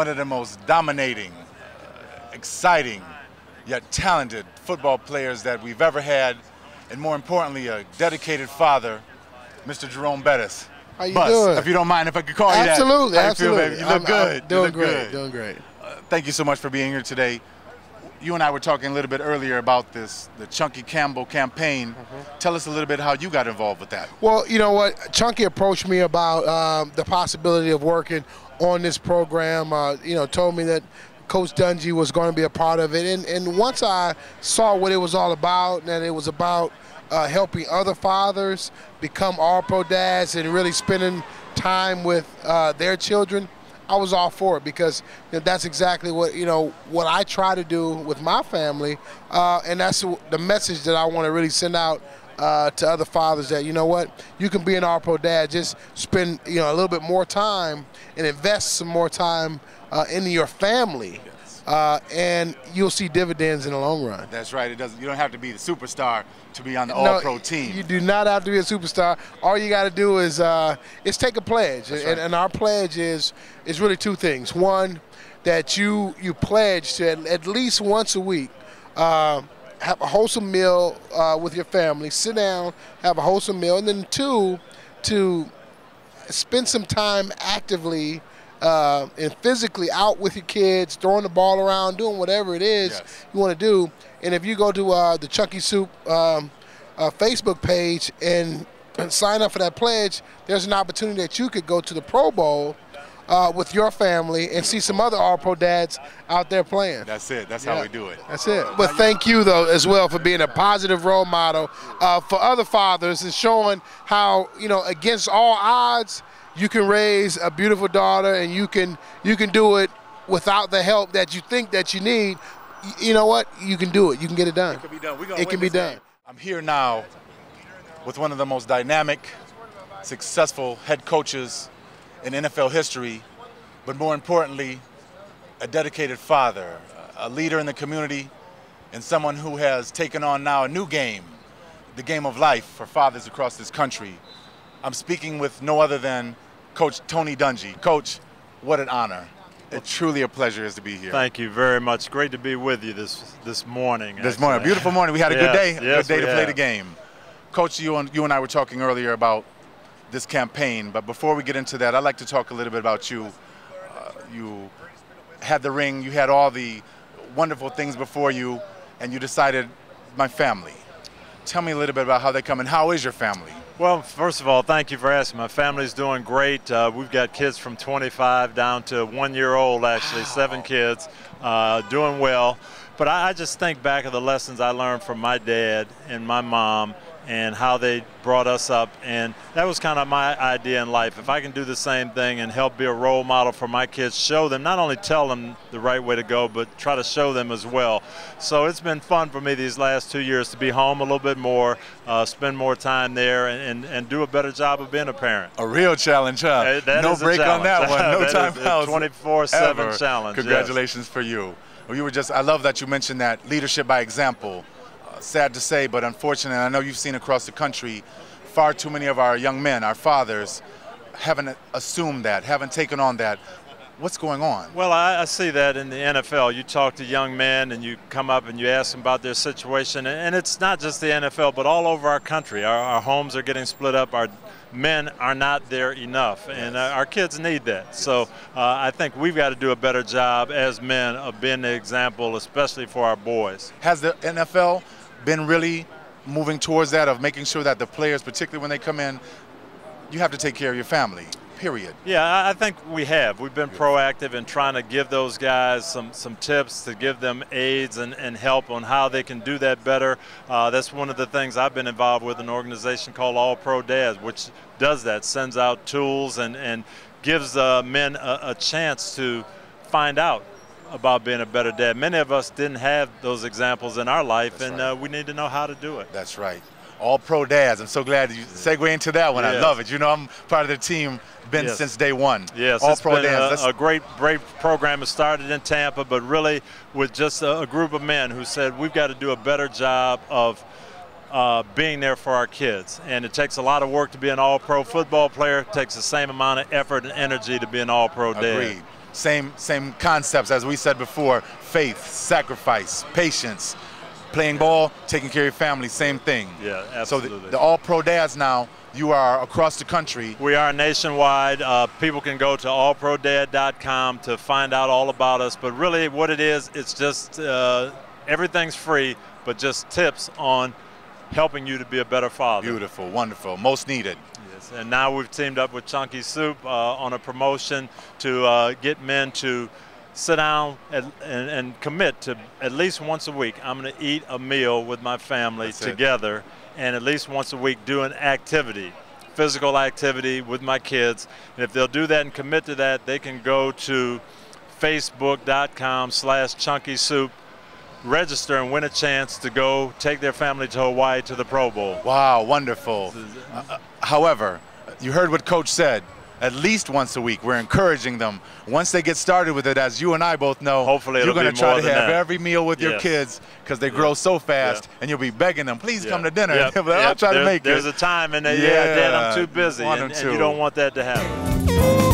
one of the most dominating, exciting, yet talented football players that we've ever had, and more importantly, a dedicated father, Mr. Jerome Bettis. How you doing? If you don't mind, if I could call you that. Absolutely, How absolutely. You feel, baby? You look good. I'm doing you look great, good. doing great. Thank you so much for being here today. You and I were talking a little bit earlier about the Chunky Campbell campaign. Tell us a little bit how you got involved with that. Well, you know what? Chunky approached me about the possibility of working on this program. Told me that Coach Dungy was going to be a part of it. And once I saw what it was all about, and that it was about helping other fathers become all-pro dads and really spending time with their children, I was all for it, because that's exactly what I try to do with my family, and that's the message that I want to really send out to other fathers, that you can be an all-pro dad. Just spend a little bit more time and invest some more time into your family. And you'll see dividends in the long run. That's right. You don't have to be the superstar to be on the all-pro team. You do not have to be a superstar. All you got to do is take a pledge. And our pledge is really two things. One, that you pledge to at least once a week have a wholesome meal with your family. Sit down, have a wholesome meal. And then two, to spend some time actively and physically out with your kids, throwing the ball around, doing whatever it is you want to do. And if you go to the Chunky Soup Facebook page and sign up for that pledge, there's an opportunity that you could go to the Pro Bowl with your family and see some other all-pro dads out there playing. That's it. That's how we do it. That's it. But thank you, though, as well, for being a positive role model for other fathers, and showing how, against all odds, you can raise a beautiful daughter, and you can do it without the help that you think that you need. You know what? You can do it. You can get it done. It can be done. It can be done. I'm here now with one of the most dynamic, successful head coaches in NFL history, but more importantly, a dedicated father, a leader in the community, and someone who has taken on now a new game, the game of life for fathers across this country. I'm speaking with no other than Coach Tony Dungy. Coach, what an honor. It's truly a pleasure to be here. Thank you very much. Great to be with you this morning. This morning, a beautiful morning. We had a good day. Yes, good day to play the game. Coach, you and I were talking earlier about this campaign, but before we get into that, I'd like to talk a little bit about you. You had the ring, you had all the wonderful things before you, and you decided, my family. Tell me a little bit about how they come, and how is your family? Well, first of all, thank you for asking. My family's doing great. We've got kids from 25 down to 1 year old, actually. Wow. 7 kids, doing well. But I just think back of the lessons I learned from my dad and my mom, and how they brought us up, and that was kind of my idea in life. If I can do the same thing and help be a role model for my kids, show them, not only tell them the right way to go, but try to show them as well. So it's been fun for me these last 2 years to be home a little bit more, spend more time there, and do a better job of being a parent. A real challenge, huh? No break on that one. No time out. 24/7 challenge. Congratulations for you. Well, I love that you mentioned that leadership by example. Sad to say, but unfortunately, I know you've seen across the country, far too many of our young men, our fathers, haven't assumed that, haven't taken on that. What's going on? Well, I see that in the NFL. You talk to young men and you come up and you ask them about their situation, and it's not just the NFL, but all over our country. Our homes are getting split up. Our men are not there enough, and our kids need that. So I think we've got to do a better job as men of being the example, especially for our boys. Has the NFL been really moving towards that, of making sure that the players, particularly when they come in, you have to take care of your family, period? Yeah, I think we have. We've been proactive in trying to give those guys some tips, to give them aids and help on how they can do that better. That's one of the things I've been involved with, an organization called All Pro Dads, which does that, sends out tools and gives men a chance to find out about being a better dad. Many of us didn't have those examples in our life, we need to know how to do it. That's right. All Pro Dads. I'm so glad you segue into that one. Yes. I love it. I'm part of the team, been since day one. Yes, All Pro Dads. A great program. It started in Tampa, but really with just a group of men who said we've got to do a better job of being there for our kids. And it takes a lot of work to be an all-pro football player. It takes the same amount of effort and energy to be an all-pro dad. Agreed. Same concepts as we said before: faith, sacrifice, patience, playing ball, taking care of your family. Same thing. Yeah, absolutely. So the all-pro dads now, you are across the country. We are nationwide. People can go to allprodad.com to find out all about us. But really what it is, it's just everything's free, but just tips on helping you to be a better father. Beautiful, wonderful, most needed. Yes, and now we've teamed up with Chunky Soup on a promotion to get men to sit down and commit to at least once a week. I'm going to eat a meal with my family together, and at least once a week do an activity, physical activity with my kids. And if they'll do that and commit to that, they can go to facebook.com/Chunky Soup, register and win a chance to go take their family to Hawaii to the Pro Bowl. Wow, wonderful. However, you heard what Coach said. At least once a week. We're encouraging them. Once they get started with it, as you and I both know, hopefully you're going to try to have that. every meal with your kids because they grow so fast, and you'll be begging them, please come to dinner. I'll try to make it. There's a time, and Dad, I'm too busy, and you don't want that to happen.